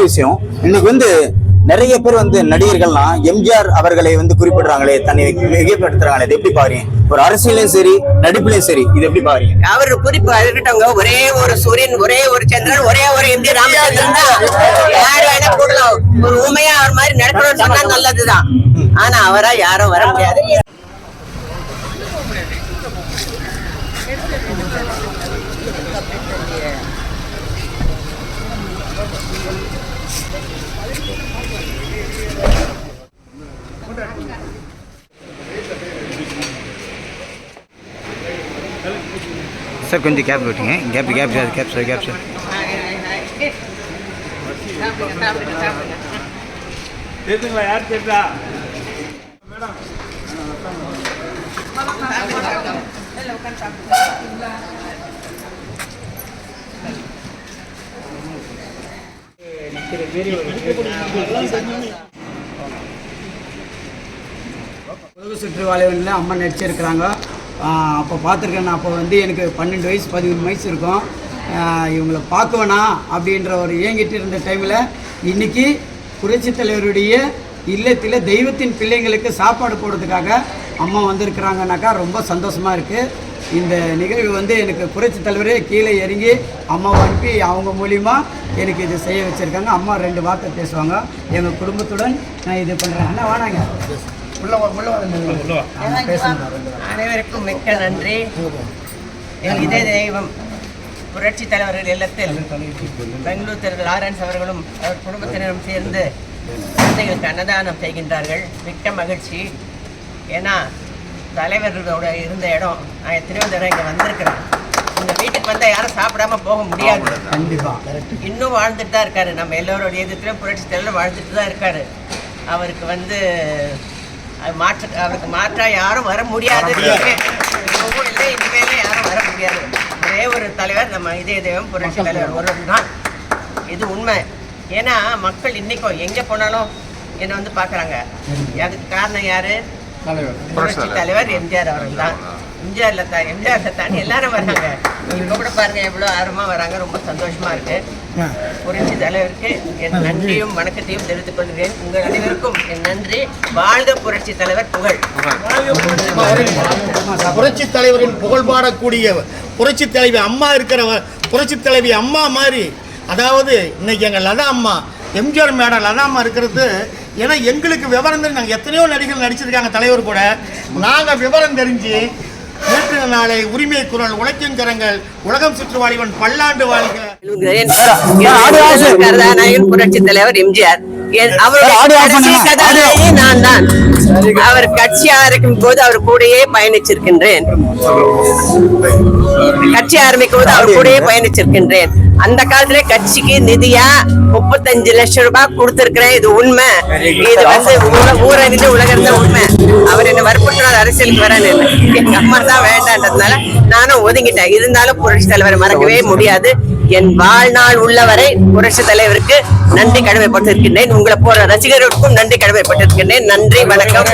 விஷயம் இன்னைக்கு நிறைய பேர் நடிகர்கள்லாம் எம்ஜிஆர் அவர்களை குறிப்பிடுறாங்களே, தன்னை மிகப்படுத்துறாங்களே, இது எப்படி பாருங்க? ஒரு அரசியலையும் சரி நடிப்புலையும் சரி, இது எப்படி பாருங்க? அவர் குறிப்பு இருக்கட்டவங்க, ஒரே ஒரு சூரியன், ஒரே ஒரு சந்திரன், ஒரே ஒரு எம்ஜி ராமச்சந்திரன் தான். யாரு வேணா கூடலாம், ஒரு உண்மையா அவர் மாதிரி நடக்கணும்னு சொன்னா நல்லதுதான். ஆனா அவரா யாரும் வர முடியாது. சார் கொஞ்சம் கேப் விட்டுங்க. Gap sir. யார் கேட்டா மேடம்? உலக சுற்றுவாளிகளில் அம்மா நடிச்சிருக்கிறாங்க. அப்போ பார்த்துருக்கேன். அப்போ எனக்கு 12 வயசு 13 வயசு இருக்கும். இவங்களை பார்க்கவேணா அப்படின்ற ஒரு ஏங்கிட்டு இருந்த டைமில் இன்றைக்கி புரட்சித் தலைவருடைய இல்லத்தில் தெய்வத்தின் பிள்ளைங்களுக்கு சாப்பாடு போடுறதுக்காக அம்மா வந்திருக்கிறாங்கனாக்கா ரொம்ப சந்தோஷமாக இருக்குது. இந்த நிகழ்வு எனக்கு புரட்சித் தலைவரே கீழே இறங்கி அம்மாவை அனுப்பி அவங்க மூலிமா எனக்கு இது செய்ய வச்சுருக்காங்க. அம்மா 2 வார்த்தை பேசுவாங்க. எங்கள் குடும்பத்துடன் நான் இது பண்ணுறேன். அண்ணா வானாங்க. அனைவருக்கும் மிக்க நன்றி. இதே தெய்வம் புரட்சி தலைவர்கள் இல்லத்தில் பெங்களூர் திரு லாரன்ஸ் அவர்களும் அவர் குடும்பத்தினரும் சேர்ந்து குழந்தைகளுக்கு அன்னதானம் செய்கின்றார்கள். மிக்க மகிழ்ச்சி. ஏன்னா தலைவர்களோட இருந்த இடம், நான் எத்தனையோ தடவை இங்கே வந்திருக்கிறேன். இந்த வீட்டுக்கு வந்தால் யாரும் சாப்பிடாம போக முடியாது. இன்னும் வாழ்ந்துட்டு தான் இருக்காரு. நம்ம எல்லோருடைய எதிர்த்துலையும் புரட்சி தலைவர் வாழ்ந்துட்டு தான் இருக்காரு. அவருக்கு அவருக்கு மாற்றா யாரும் வர முடியாது. இனிமேல யாரும் வர முடியாது. ஒரே ஒரு தலைவர் நம்ம இதே தெய்வம் புரட்சி தலைவர் ஒருவர் தான். இது உண்மை. ஏன்னா மக்கள் இன்னைக்கும் எங்கே போனாலும் என்னை பார்க்குறாங்க. அதுக்கு காரணம் யாரு? புரட்சி தலைவர் எம்ஜிஆர் அவர்கள் தான். எம்ஜிஆர்ல தாண்டி எல்லாரும் வராங்க. இப்போ கூட பாருங்க எவ்வளோ ஆர்வமாக வராங்க. ரொம்ப சந்தோஷமா இருக்கு. புரட்சி தலைவருக்கு என் நன்றியும் வணக்கத்தையும் தெரிவித்துக் கொள்கிறேன். உங்கள் அனைவருக்கும் என் நன்றி. வாழ்க புரட்சி தலைவர் புகழ். புரட்சி தலைவரின் புகழ் பாடக்கூடிய புரட்சி தலைவி அம்மா புரட்சி தலைவி அம்மா மாதிரி, அதாவது இன்னைக்கு எங்கள் லதா அம்மா, எம்ஜிஆர் மேடம் லதா அம்மா இருக்கிறது. ஏன்னா எங்களுக்கு விவரம் தெரிஞ்சு, நாங்கள் எத்தனையோ நடிகர்கள் நடிச்சிருக்காங்க தலைவர் கூட. நாங்கள் விவரம் தெரிஞ்சு நேற்று நாளை உரிமை குரல், உழைக்கும் கரங்கள், உலகம் சுற்றுவாளிவன் பல்லாண்டு வாழ்க. கதாநாயகன் புரட்சி தலைவர் எம்ஜிஆர். நான் தான். அவர் கட்சியா இருக்கும் போது அவர் கூடயே பயணிச்சிருக்கின்றேன். கட்சி ஆரம்பிக்கும் போது அவர் கூடயே பயணிச்சிருக்கின்றேன். அந்த காலத்துல கட்சிக்கு நிதியா 35 லட்சம் ரூபாய் கொடுத்திருக்கிறேன். இது உண்மை. இது ஊரறிந்து உலகறிந்த உண்மை. அவர் என்ன வற்புறுத்தினார் அரசியலுக்கு வரேன்னு. எங்க அம்மா தான் வேண்டான்றதுனால நானும் ஒதுங்கிட்டேன். இருந்தாலும் புரட்சி தலைவரை மறக்கவே முடியாது. என் வாழ்நாள் உள்ளவரை புரட்சி தலைவருக்கு நன்றி கடமைப்பட்டிருக்கின்றேன். உங்களை போற ரசிகர்களுக்கும் நன்றி கடமைப்பட்டிருக்கின்றேன். நன்றி, வணக்கம்,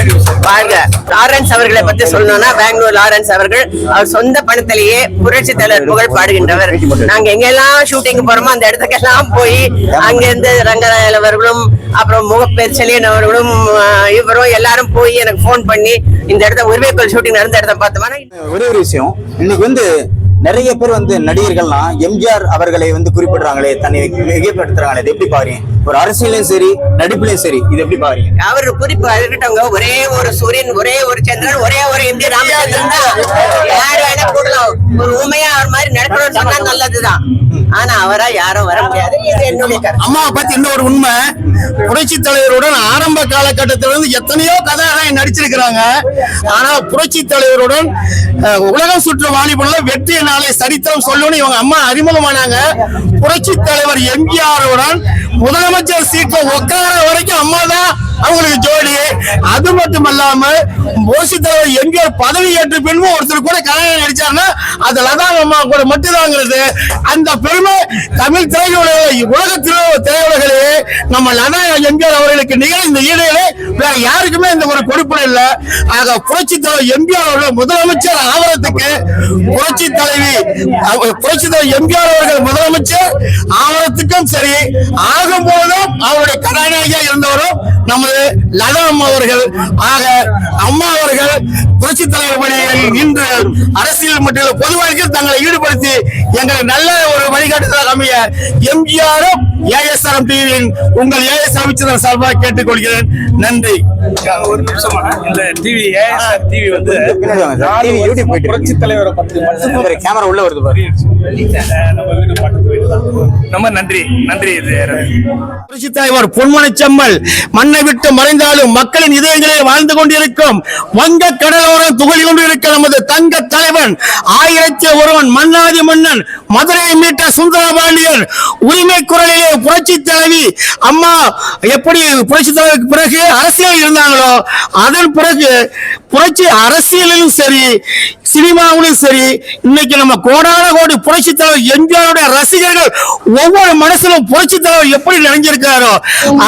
வாழ்க. லாரன்ஸ் அவர்களை பத்தி சொல்லணும்னா, பெங்களூர் லாரன்ஸ் அவர்கள் அவர் சொந்த பணத்திலேயே புரட்சி தலைவர் புகழ் பாடுகின்றவர். நாங்க எங்கெல்லாம் ஷூட்டிங் போறோமோ அந்த இடத்துக்கெல்லாம் போய் அங்கிருந்து ரங்கராயல் அவர்களும் அப்புறம் முகப்பெருச்சலியன் அவர்களும் இவரும் எல்லாரும் போய் எனக்கு போன் பண்ணி இந்த இடத்த உரிமைக்குள் ஷூட்டிங் நடந்த இடத்த பார்த்தோம்னா. ஒரே ஒரு விஷயம், இன்னைக்கு நிறைய பேர் எம்ஜிஆர் அவர்களை குறிப்பிடுறாங்களே, தன்னை மிகப்படுத்துறாங்களே, இது எப்படி பாருங்க? ஒரு அரசியலையும் சரி நடிப்புலையும் சரி, இது எப்படி பாருங்க? அவர் குறிப்பு இருக்கட்டவங்க, ஒரே ஒரு சூரியன், ஒரே ஒரு சந்திரன், ஒரே ஒரு எம்ஜி ராமச்சந்திரன் தான். யாரு வேணா கூடலாம், ஒரு உண்மையா அவர் மாதிரி நடக்கணும்னு சொன்னா நல்லதுதான். ஆனா அவரா யாரும் வர முடியாது. இது என்னுடைய கருத்து. அம்மா பத்தி இன்னொரு உண்மை, புரட்சி தலைவருடன் ஆரம்ப காலகட்டத்திலிருந்து எத்தனையோ கதாநாயகன் நடிச்சிருக்கிறாங்க. ஆனா புரட்சி தலைவருடன் உலகம் சுற்று வாலிபன்ல வெற்றி நாளை சரித்திரம் சொல்லணும்னு இவங்க அம்மா அறிமுகமானாங்க. புரட்சி தலைவர் எம்ஜிஆருடன் முதலமைச்சர் சீட்ல உட்கார வரைக்கும் அம்மா தான் அவங்களுக்கு ஜோடி. அது மட்டும் இல்லாம புரட்சி தலைவர் எம்ஜிஆர் பதவி ஏற்ற பின்பு ஒருத்தர் கூட கலைஞர் நடிச்சாருன்னா அது லதா அம்மா கூட மட்டும்தாங்கிறது. அந்த பெருமை தமிழ் திரையுலக உலக திரையுலகிலே நம்ம லதா எம்ஜிஆர் அவர்களுக்கு நிகழ் இந்த ஈடுகளே வேற யாருக்குமே இந்த ஒரு கொடுப்பனை இல்லை. ஆக புரட்சி தலைவர் எம்ஜிஆர் அவர்கள் முதலமைச்சர் ஆவறதுக்கு புரட்சி தலைவர் எம்ஜிஆர் அவர்கள் முதலமைச்சர் ஆவறதுக்கும் சரி, ஆகும் போதும் அவருடைய கதாநாயகியா இருந்தவரும் நமது லதா அம்மா அவர்கள். ஆக அம்மா அவர்கள் புரட்சி தலைவர் பணியில் இன்று அரசியல் மற்றும் பொது வாழ்க்கையில் தங்களை ஈடுபடுத்தி எங்களுக்கு நல்ல ஒரு வழிகாட்டுதலாக அமைய எம்ஜிஆரும் ஏஎஸ்ஆர்எம் டிவியின் உங்கள் ஏஎஸ் அமைச்சர் சார்பாக கேட்டுக்கொள்கிறேன். நன்றி. ஒரு நிமிஷமா இந்த டிவி ஏஎஸ்ஆர் டிவி வந்து யூடியூப் போயிட்டு புரட்சி தலைவரை பத்தி மட்டும் கேமரா உள்ள வருது பாரு. நம்ம வீடு பக்கத்து வீடு தான். ரொம்ப நன்றி இது புரட்சி தலைவர் பொன்மனை செம்மல் மண்ணை விட்டு மறைந்தாலும் மக்களின் இதயங்களில் வாழ்ந்து கொண்டிருக்கும் வங்க கடலோரம் துகளி கொண்டிருக்க நமது தங்க தலைவன் 1001 மன்னாதி மன்னன் மதுரையை மீட்ட சுந்தரபாண்டியன் உரிமை குரலிலே புரட்சி தலைவி அம்மா எப்படி புரட்சி தலைவருக்கு பிறகு அரசியல் இருந்தாங்களோ அதன் பிறகு புரட்சி அரசியலிலும் சரி சினிமாவிலும் சரி இன்னைக்கு நம்ம கோடான கோடி புரட்சி தலைவர் எம்ஜிஆருடைய ரசிகர்கள் ஒவ்வொரு மனசிலும் புரட்சி தலைவர் எப்படி நிறைஞ்சிருக்காரோ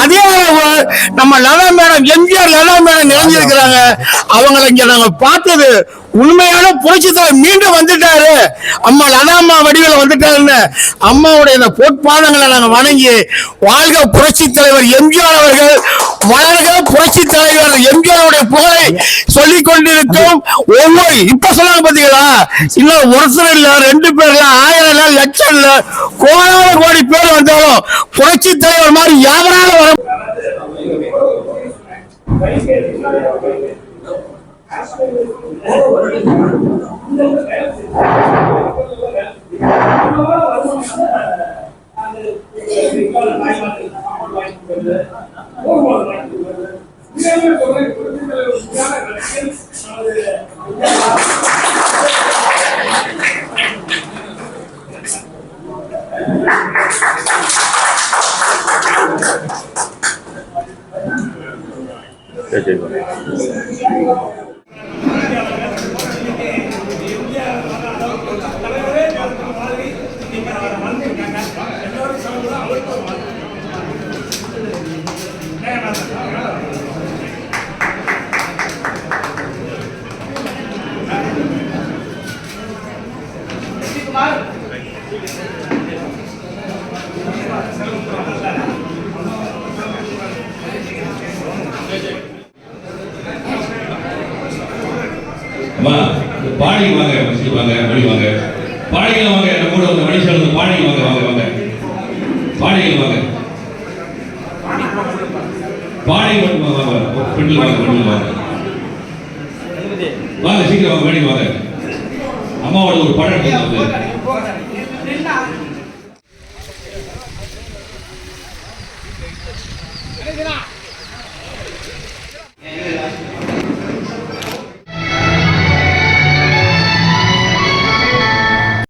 அதே நம்ம லதா மேடம் எம்ஜிஆர் லதா மேடம் நிறைஞ்சிருக்கிறாங்க. அவங்களை இங்க நாங்க பார்த்தது உண்மையான புரட்சி தலைவர் மீண்டும் வந்துட்டாரு, அம்மா லதா அம்மா வடிவில் வந்துட்டாருன்னு அம்மாவுடைய இந்த பொற்பாதங்களை நாங்க வணங்கி வாழ்க புரட்சி தலைவர் எம்ஜிஆர் அவர்கள், வளர்க புரட்சி தலைவர் எம்ஜிஆருடைய புகழை சொல்லிக் கொண்டிருக்கும் ஒவ்வொரு இப்ப சொன்னாங்க பாத்தீங்களா, இன்னும் ஒருத்தர் இல்ல 2 பேர் இல்ல 1000 இல்ல லட்சம் இல்ல கோடான கோடி பேர் வந்தாலும் புரட்சி தலைவர் மாதிரி யாவரால வர பாடி வாங்க வாங்க வழி வாங்க பாடிகள் வாங்க நம்ம கூட வந்து மனுஷன் வந்து பாடி வாங்க வாங்க வாங்க பாடிகள் வாங்க பாடி மட்டும் வாங்க பெண்கள் வாங்க பெண்கள் வாங்க வாங்க சீக்கிரம் வாங்க வேடி வாங்க அம்மாவோட ஒரு படம் எடுத்து